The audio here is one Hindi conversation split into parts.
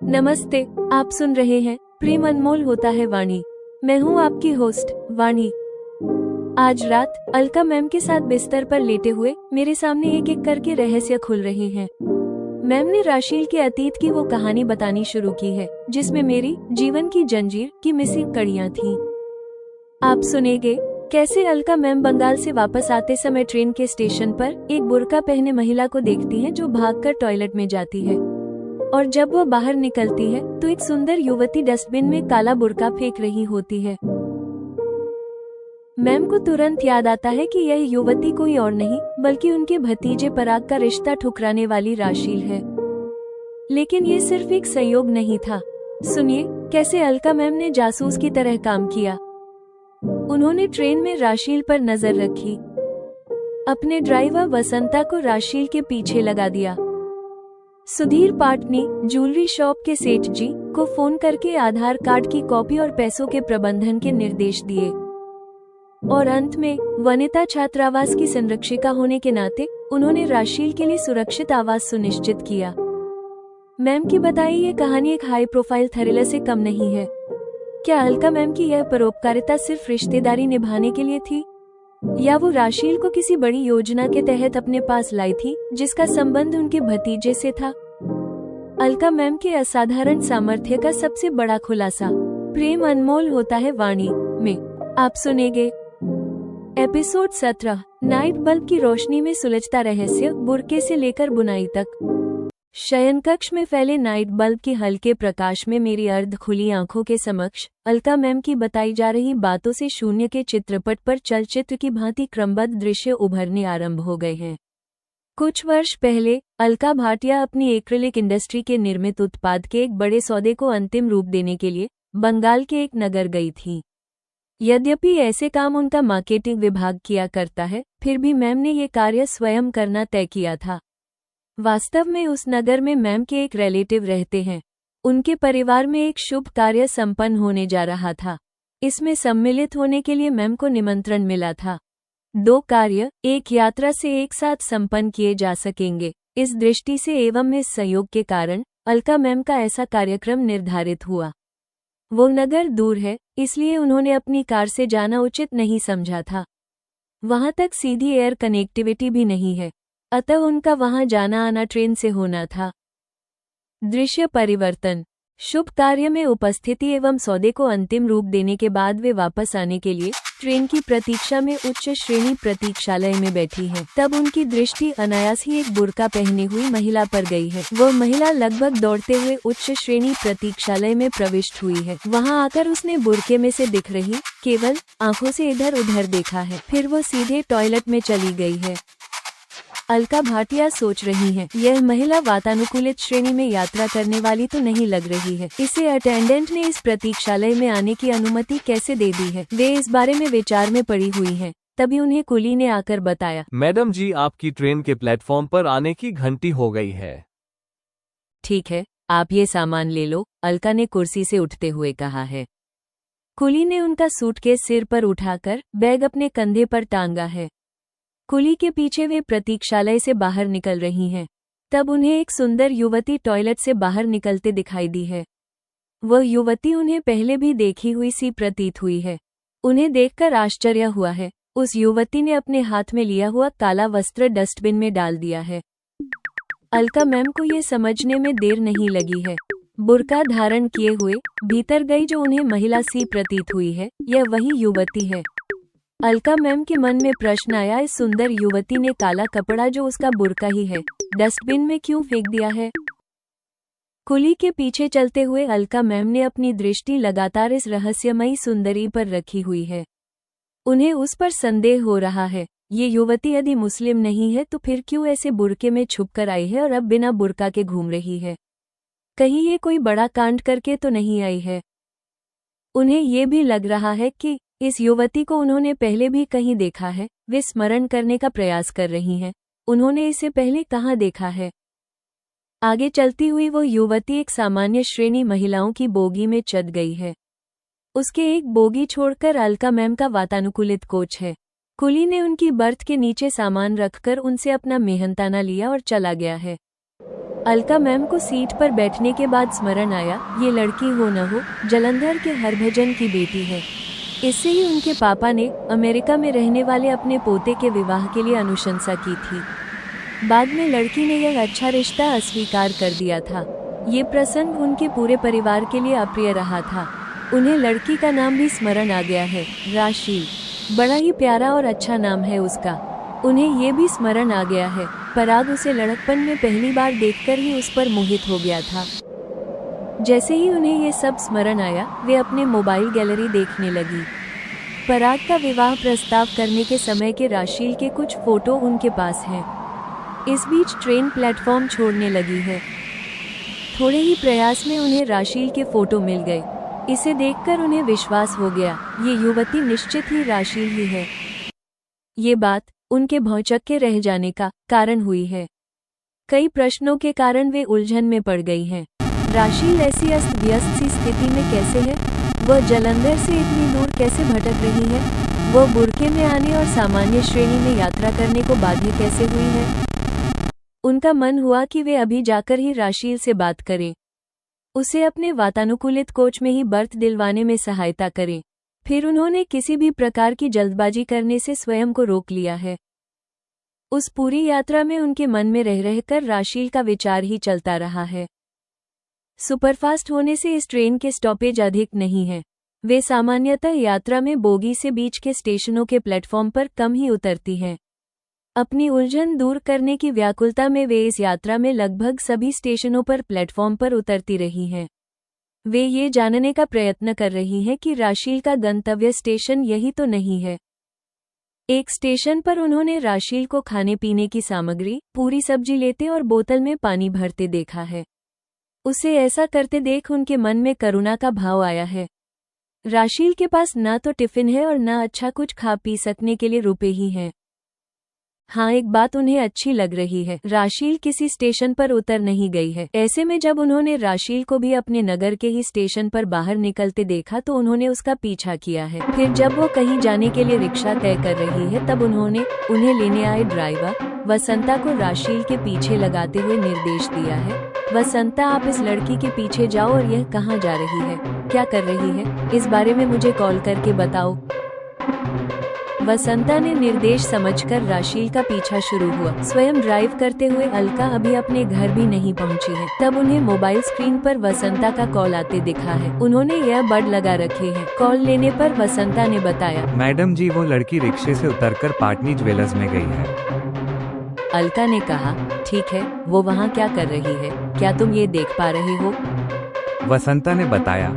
नमस्ते, आप सुन रहे हैं प्रेम अनमोल होता है वाणी। मैं हूँ आपकी होस्ट वाणी। आज रात अलका मैम के साथ बिस्तर पर लेटे हुए मेरे सामने एक एक करके रहस्य खुल रहे हैं। मैम ने राशील के अतीत की वो कहानी बतानी शुरू की है जिसमें मेरी जीवन की जंजीर की मिसिंग कड़ियाँ थीं। आप सुनेंगे कैसे अलका मैम बंगाल से वापस आते समय ट्रेन के स्टेशन पर एक बुर्का पहने महिला को देखती हैं जो भागकर टॉयलेट में जाती है, और जब वो बाहर निकलती है तो एक सुंदर युवती डस्टबिन में काला बुर्का फेंक रही होती है। मैम को तुरंत याद आता है कि यह युवती कोई और नहीं बल्कि उनके भतीजे पराग का रिश्ता ठुकराने वाली राशील है। लेकिन ये सिर्फ एक संयोग नहीं था। सुनिए कैसे अलका मैम ने जासूस की तरह काम किया। उन्होंने ट्रेन में राशील पर नजर रखी, अपने ड्राइवर वसंता को राशील के पीछे लगा दिया। सुधीर पाटनी ज्वेलरी शॉप के सेठ जी को फोन करके आधार कार्ड की कॉपी और पैसों के प्रबंधन के निर्देश दिए, और अंत में वनिता छात्रावास की संरक्षिका होने के नाते उन्होंने राशील के लिए सुरक्षित आवास सुनिश्चित किया। मैम की बताई ये कहानी एक हाई प्रोफाइल थ्रिलर से कम नहीं है। क्या अलका मैम की यह परोपकारिता सिर्फ रिश्तेदारी निभाने के लिए थी, या वो राशील को किसी बड़ी योजना के तहत अपने पास लाई थी जिसका संबंध उनके भतीजे से था? अलका मैम के असाधारण सामर्थ्य का सबसे बड़ा खुलासा प्रेम अनमोल होता है वाणी में आप सुनेंगे। एपिसोड 17 नाइट बल्ब की रोशनी में सुलझता रहस्य, बुर्के से लेकर बुनाई तक। शयन कक्ष में फैले नाइट बल्ब के हल्के प्रकाश में मेरी अर्ध खुली आंखों के समक्ष अलका मैम की बताई जा रही बातों से शून्य के चित्रपट पर चलचित्र की भांति क्रमबद्ध दृश्य उभरने आरंभ हो गए हैं। कुछ वर्ष पहले अलका भाटिया अपनी एक्रिलिक इंडस्ट्री के निर्मित उत्पाद के एक बड़े सौदे को अंतिम रूप देने के लिए बंगाल के एक नगर गई थी। यद्यपि ऐसे काम उनका मार्केटिंग विभाग किया करता है, फिर भी मैम ने ये कार्य स्वयं करना तय किया था। वास्तव में उस नगर में मैम के एक रिलेटिव रहते हैं। उनके परिवार में एक शुभ कार्य संपन्न होने जा रहा था। इसमें सम्मिलित होने के लिए मैम को निमंत्रण मिला था। 2 कार्य एक यात्रा से एक साथ संपन्न किए जा सकेंगे, इस दृष्टि से एवं इस संयोग के कारण अलका मैम का ऐसा कार्यक्रम निर्धारित हुआ। वो नगर दूर है, इसलिए उन्होंने अपनी कार से जाना उचित नहीं समझा था। वहां तक सीधी एयर कनेक्टिविटी भी नहीं है, अतः उनका वहां जाना आना ट्रेन से होना था। दृश्य परिवर्तन। शुभ कार्य में उपस्थिति एवं सौदे को अंतिम रूप देने के बाद वे वापस आने के लिए ट्रेन की प्रतीक्षा में उच्च श्रेणी प्रतीक्षालय में बैठी हैं। तब उनकी दृष्टि अनायास ही एक बुर्का पहनी हुई महिला पर गई है। वह महिला लगभग दौड़ते हुए उच्च श्रेणी प्रतीक्षालय में प्रविष्ट हुई है। वहां आकर उसने बुर्के में से दिख रही केवल आंखों से इधर उधर देखा है, फिर वो सीधे टॉयलेट में चली गई है। अलका भाटिया सोच रही हैं, यह महिला वातानुकूलित श्रेणी में यात्रा करने वाली तो नहीं लग रही है। इसे अटेंडेंट ने इस प्रतीक्षालय में आने की अनुमति कैसे दे दी है? वे इस बारे में विचार में पड़ी हुई हैं। तभी उन्हें कुली ने आकर बताया, मैडम जी, आपकी ट्रेन के प्लेटफॉर्म पर आने की घंटी हो गई है। ठीक है, आप ये सामान ले लो, अलका ने कुर्सी से उठते हुए कहा है। कुली ने उनका सूटकेस सिर पर उठाकर बैग अपने कंधे पर टांगा है। कुली के पीछे वे प्रतीक्षालय से बाहर निकल रही हैं। तब उन्हें एक सुंदर युवती टॉयलेट से बाहर निकलते दिखाई दी है। वह युवती उन्हें पहले भी देखी हुई सी प्रतीत हुई है। उन्हें देखकर आश्चर्य हुआ है। उस युवती ने अपने हाथ में लिया हुआ काला वस्त्र डस्टबिन में डाल दिया है। अलका मैम को ये समझने में देर नहीं लगी है। बुर्का धारण किए हुए भीतर गई जो उन्हें महिला सी प्रतीत हुई है, यह वही युवती है। अलका मैम के मन में प्रश्न आया, इस सुंदर युवती ने काला कपड़ा जो उसका बुर्का ही है डस्टबिन में क्यों फेंक दिया है? कुली के पीछे चलते हुए अलका मैम ने अपनी दृष्टि लगातार इस रहस्यमयी सुंदरी पर रखी हुई है। उन्हें उस पर संदेह हो रहा है, ये युवती यदि मुस्लिम नहीं है तो फिर क्यों ऐसे बुर्के में छुपकर आई है और अब बिना बुर्का के घूम रही है? कहीं ये कोई बड़ा कांड करके तो नहीं आई है? उन्हें ये भी लग रहा है कि इस युवती को उन्होंने पहले भी कहीं देखा है। वे स्मरण करने का प्रयास कर रही हैं, उन्होंने इसे पहले कहाँ देखा है? आगे चलती हुई वो युवती एक सामान्य श्रेणी महिलाओं की बोगी में चढ़ गई है। उसके एक बोगी छोड़कर अलका मैम का वातानुकूलित कोच है। कुली ने उनकी बर्थ के नीचे सामान रखकर उनसे अपना मेहनताना लिया और चला गया है। अलका मैम को सीट पर बैठने के बाद स्मरण आया, ये लड़की हो न हो जलंधर के हरभजन की बेटी है। इससे ही उनके पापा ने अमेरिका में रहने वाले अपने पोते के विवाह के लिए अनुशंसा की थी। बाद में लड़की ने यह अच्छा रिश्ता अस्वीकार कर दिया था। ये प्रसंग उनके पूरे परिवार के लिए अप्रिय रहा था। उन्हें लड़की का नाम भी स्मरण आ गया है, राशील। बड़ा ही प्यारा और अच्छा नाम है उसका। उन्हें ये भी स्मरण आ गया है, पराग उसे लड़कपन में पहली बार देखकर ही उस पर मोहित हो गया था। जैसे ही उन्हें ये सब स्मरण आया, वे अपने मोबाइल गैलरी देखने लगी। पराग का विवाह प्रस्ताव करने के समय के राशील के कुछ फोटो उनके पास हैं। इस बीच ट्रेन प्लेटफॉर्म छोड़ने लगी है। थोड़े ही प्रयास में उन्हें राशील के फोटो मिल गए। इसे देखकर उन्हें विश्वास हो गया, ये युवती निश्चित ही राशील ही है। ये बात उनके भौचक्के रह जाने का कारण हुई है। कई प्रश्नों के कारण वे उलझन में पड़ गई हैं। राशील ऐसी अस्त व्यस्त सी स्थिति में कैसे है? वह जलंधर से इतनी दूर कैसे भटक रही है? वह बुर्के में आने और सामान्य श्रेणी में यात्रा करने को बाध्य कैसे हुई है? उनका मन हुआ कि वे अभी जाकर ही राशील से बात करें, उसे अपने वातानुकूलित कोच में ही बर्थ दिलवाने में सहायता करें। फिर उन्होंने किसी भी प्रकार की जल्दबाजी करने से स्वयं को रोक लिया है। उस पूरी यात्रा में उनके मन में रह रहकर राशील का विचार ही चलता रहा है। सुपरफास्ट होने से इस ट्रेन के स्टॉपेज अधिक नहीं है। वे सामान्यतः यात्रा में बोगी से बीच के स्टेशनों के प्लेटफॉर्म पर कम ही उतरती हैं। अपनी उलझन दूर करने की व्याकुलता में वे इस यात्रा में लगभग सभी स्टेशनों पर प्लेटफॉर्म पर उतरती रही हैं। वे ये जानने का प्रयत्न कर रही हैं कि राशील का गंतव्य स्टेशन यही तो नहीं है। एक स्टेशन पर उन्होंने राशील को खाने पीने की सामग्री, पूरी सब्जी लेते और बोतल में पानी भरते देखा है। उसे ऐसा करते देख उनके मन में करुणा का भाव आया है। राशील के पास ना तो टिफिन है और ना अच्छा कुछ खा पी सकने के लिए रुपए ही हैं। हाँ, एक बात उन्हें अच्छी लग रही है, राशील किसी स्टेशन पर उतर नहीं गई है। ऐसे में जब उन्होंने राशील को भी अपने नगर के ही स्टेशन पर बाहर निकलते देखा तो उन्होंने उसका पीछा किया है। फिर जब वो कहीं जाने के लिए रिक्शा तय कर रही है तब उन्होंने उन्हें लेने आए ड्राइवर वसंता को राशील के पीछे लगाते हुए निर्देश दिया है, वसंता आप इस लड़की के पीछे जाओ और यह कहाँ जा रही है, क्या कर रही है, इस बारे में मुझे कॉल करके बताओ। वसंता ने निर्देश समझकर राशील का पीछा शुरू हुआ। स्वयं ड्राइव करते हुए अलका अभी अपने घर भी नहीं पहुंची है, तब उन्हें मोबाइल स्क्रीन पर वसंता का कॉल आते दिखा है। उन्होंने यह बड लगा रखे हैं। कॉल लेने पर वसंता ने बताया, मैडम जी वो लड़की रिक्शे से उतरकर पाटनी ज्वेलर्स में गई है। अलका ने कहा, ठीक है, वो वहाँ क्या कर रही है, क्या तुम ये देख पा रहे हो? वसंता ने बताया,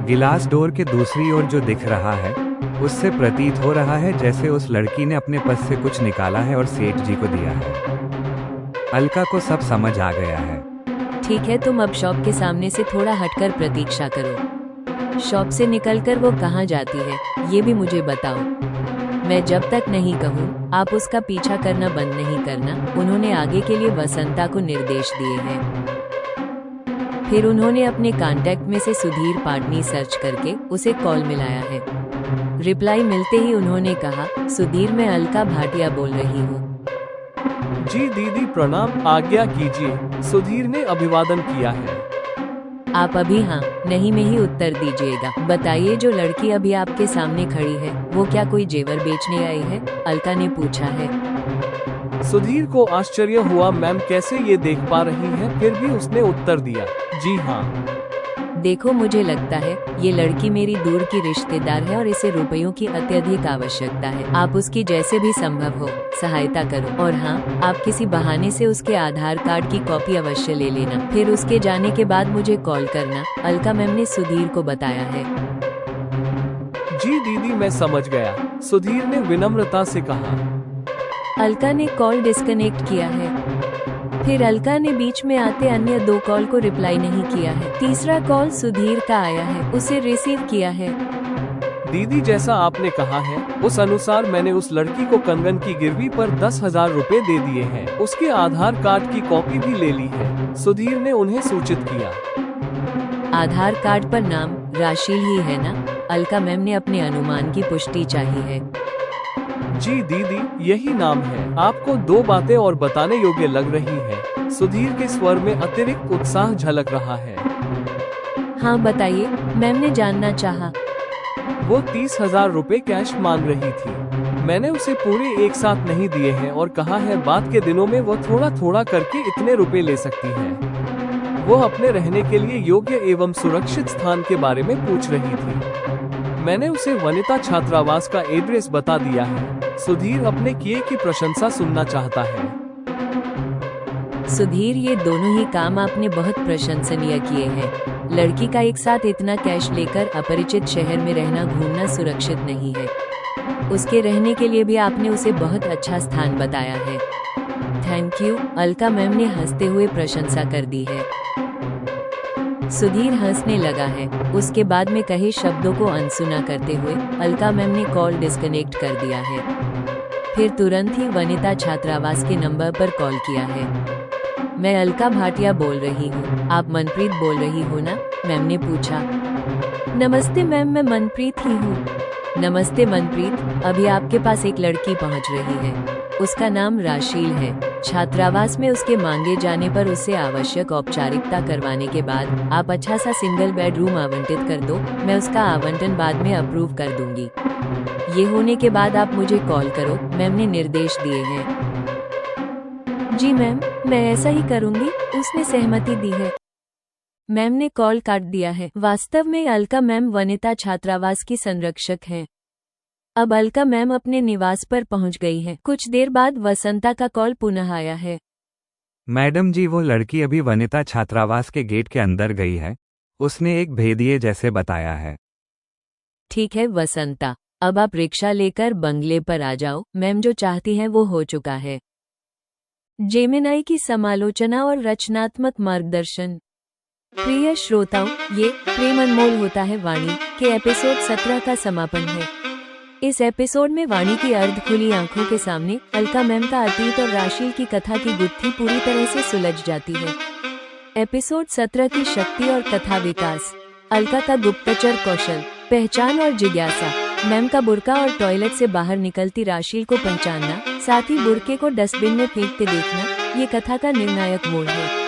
गिलास डोर के दूसरी ओर जो दिख रहा है उससे प्रतीत हो रहा है जैसे उस लड़की ने अपने पर्स से कुछ निकाला है और सेठ जी को दिया है। अलका को सब समझ आ गया है। ठीक है, तुम अब शॉप के सामने से थोड़ा हटकर प्रतीक्षा करो। शॉप से निकलकर वो कहाँ जाती है ये भी मुझे बताओ। मैं जब तक नहीं कहूँ आप उसका पीछा करना बंद नहीं करना। उन्होंने आगे के लिए वसंता को निर्देश दिए हैं। फिर उन्होंने अपने कांटेक्ट में से सुधीर पाटनी सर्च करके उसे कॉल मिलाया है। रिप्लाई मिलते ही उन्होंने कहा, सुधीर मैं अलका भाटिया बोल रही हूँ। जी दीदी प्रणाम, आज्ञा कीजिए। सुधीर ने अभिवादन किया है। आप अभी हाँ नहीं में ही उत्तर दीजिएगा। बताइए, जो लड़की अभी आपके सामने खड़ी है वो क्या कोई जेवर बेचने आई है? अलका ने पूछा है। सुधीर को आश्चर्य हुआ, मैम कैसे ये देख पा रही है? फिर भी उसने उत्तर दिया, जी हाँ। देखो, मुझे लगता है ये लड़की मेरी दूर की रिश्तेदार है और इसे रुपयों की अत्यधिक आवश्यकता है। आप उसकी जैसे भी संभव हो सहायता करो। और हाँ, आप किसी बहाने से उसके आधार कार्ड की कॉपी अवश्य ले लेना। फिर उसके जाने के बाद मुझे कॉल करना। अलका मैम ने सुधीर को बताया है। जी दीदी मैं समझ गया, सुधीर ने विनम्रता से कहा। अलका ने कॉल डिस्कनेक्ट किया है। फिर अलका ने बीच में आते अन्य 2 कॉल को रिप्लाई नहीं किया है। तीसरा कॉल सुधीर का आया है, उसे रिसीव किया है। दीदी जैसा आपने कहा है उस अनुसार मैंने उस लड़की को कंगन की गिरवी पर 10,000 रुपए दे दिए हैं। उसके आधार कार्ड की कॉपी भी ले ली है। सुधीर ने उन्हें सूचित किया। आधार कार्ड पर नाम राशील ही है ना? अलका मैम ने अपने अनुमान की पुष्टि चाहिए है। जी दीदी यही नाम है। आपको 2 बातें और बताने योग्य लग रही है। सुधीर के स्वर में अतिरिक्त उत्साह झलक रहा है। हाँ बताइए, मैम ने जानना चाहा। वो 30,000 रुपए कैश मांग रही थी। मैंने उसे पूरे एक साथ नहीं दिए हैं और कहा है बाद के दिनों में वो थोड़ा थोड़ा करके इतने रुपए ले सकती है। वो अपने रहने के लिए योग्य एवं सुरक्षित स्थान के बारे में पूछ रही थी। मैंने उसे वनिता छात्रावास का एड्रेस बता दिया है। सुधीर अपने किए की प्रशंसा सुनना चाहता है। सुधीर, ये दोनों ही काम आपने बहुत प्रशंसनीय किए हैं। लड़की का एक साथ इतना कैश लेकर अपरिचित शहर में रहना घूमना सुरक्षित नहीं है। उसके रहने के लिए भी आपने उसे बहुत अच्छा स्थान बताया है। थैंक यू, अलका मैम ने हंसते हुए प्रशंसा कर दी है। सुधीर हंसने लगा है। उसके बाद में कहे शब्दों को अनसुना करते हुए अलका मैम ने कॉल डिस्कनेक्ट कर दिया है। फिर तुरंत ही वनिता छात्रावास के नंबर पर कॉल किया है। मैं अलका भाटिया बोल रही हूँ, आप मनप्रीत बोल रही हो ना? मैम ने पूछा। नमस्ते मैम, मैं मनप्रीत ही हूँ। नमस्ते मनप्रीत, अभी आपके पास एक लड़की पहुँच रही है। उसका नाम राशील है। छात्रावास में उसके मांगे जाने पर उससे आवश्यक औपचारिकता करवाने के बाद आप अच्छा सा सिंगल बेडरूम आवंटित कर दो। मैं उसका आवंटन बाद में अप्रूव कर दूंगी। ये होने के बाद आप मुझे कॉल करो, मैम ने निर्देश दिए हैं। जी मैम, मैं ऐसा ही करूंगी, उसने सहमति दी है। मैम ने कॉल काट दिया है। वास्तव में अलका मैम वनिता छात्रावास की संरक्षक हैं। अब अलका मैम अपने निवास पर पहुंच गई है। कुछ देर बाद वसंता का कॉल पुनः आया है। मैडम जी, वो लड़की अभी वनिता छात्रावास के गेट के अंदर गई है। उसने एक भेदिए जैसे बताया है। ठीक है वसंता, अब आप रिक्शा लेकर बंगले पर आ जाओ। मैम जो चाहती हैं वो हो चुका है। जेमिनाई की समालोचना और रचनात्मक मार्गदर्शन। प्रिय श्रोताओं, ये प्रेम अनमोल होता है वाणी के एपिसोड 17 का समापन है। इस एपिसोड में वाणी की अर्ध खुली आंखों के सामने अलका मैम का अतीत और राशील की कथा की गुत्थी पूरी तरह से सुलझ जाती है। एपिसोड 17 की शक्ति और कथा विकास। अलका का गुप्तचर कौशल, पहचान और जिज्ञासा। मैम का बुर्का और टॉयलेट से बाहर निकलती राशील को पहचानना, साथ ही बुर्के को डस्टबिन में फेंकते देखना, ये कथा का निर्णायक मोड़ है।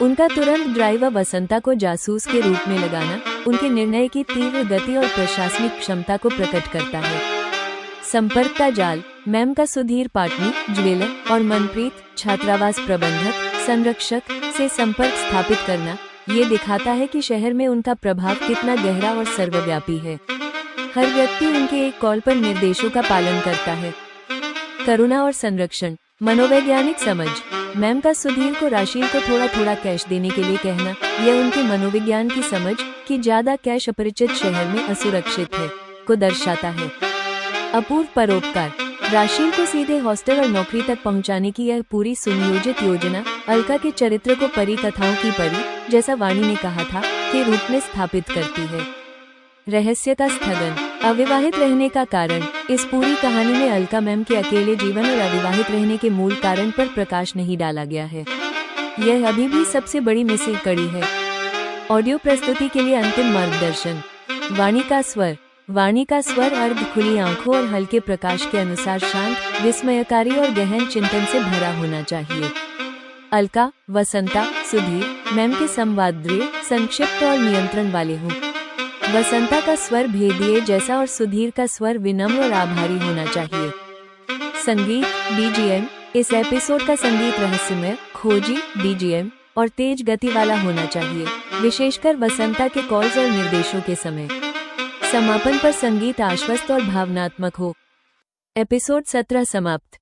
उनका तुरंत ड्राइवर वसंता को जासूस के रूप में लगाना उनके निर्णय की तीव्र गति और प्रशासनिक क्षमता को प्रकट करता है। संपर्क का जाल। मैम का सुधीर पाटनी, ज्वेलर और मनप्रीत छात्रावास प्रबंधक संरक्षक से संपर्क स्थापित करना ये दिखाता है कि शहर में उनका प्रभाव कितना गहरा और सर्वव्यापी है। हर व्यक्ति उनके एक कॉल पर निर्देशों का पालन करता है। करुणा और संरक्षण। मनोवैज्ञानिक समझ। मैम का सुधीर को राशील को थोड़ा थोड़ा कैश देने के लिए कहना यह उनके मनोविज्ञान की समझ कि ज्यादा कैश अपरिचित शहर में असुरक्षित है को दर्शाता है। अपूर्व परोपकार। राशील को सीधे हॉस्टल और नौकरी तक पहुंचाने की यह पूरी सुनियोजित योजना अलका के चरित्र को परी कथाओं की परी, जैसा वाणी ने कहा था, के रूप में स्थापित करती है। रहस्य का स्थगन। अविवाहित रहने का कारण। इस पूरी कहानी में अलका मैम के अकेले जीवन और अविवाहित रहने के मूल कारण पर प्रकाश नहीं डाला गया है। यह अभी भी सबसे बड़ी मिसिंग कड़ी है। ऑडियो प्रस्तुति के लिए अंतिम मार्गदर्शन। वाणी का स्वर। वाणी का स्वर अर्ध खुली आंखों और हल्के प्रकाश के अनुसार शांत, विस्मयकारी और गहन चिंतन से भरा होना चाहिए। अलका, वसंता, सुधीर मैम के संवाद दृढ़, संक्षिप्त और नियंत्रण वाले हों। वसंता का स्वर भेदिए जैसा और सुधीर का स्वर विनम्र और आभारी होना चाहिए। संगीत, बीजीएम। इस एपिसोड का संगीत रहस्यमय, खोजी, बीजीएम और तेज गति वाला होना चाहिए, विशेषकर वसंता के कॉल्स और निर्देशों के समय। समापन पर संगीत आश्वस्त और भावनात्मक हो। एपिसोड 17 समाप्त।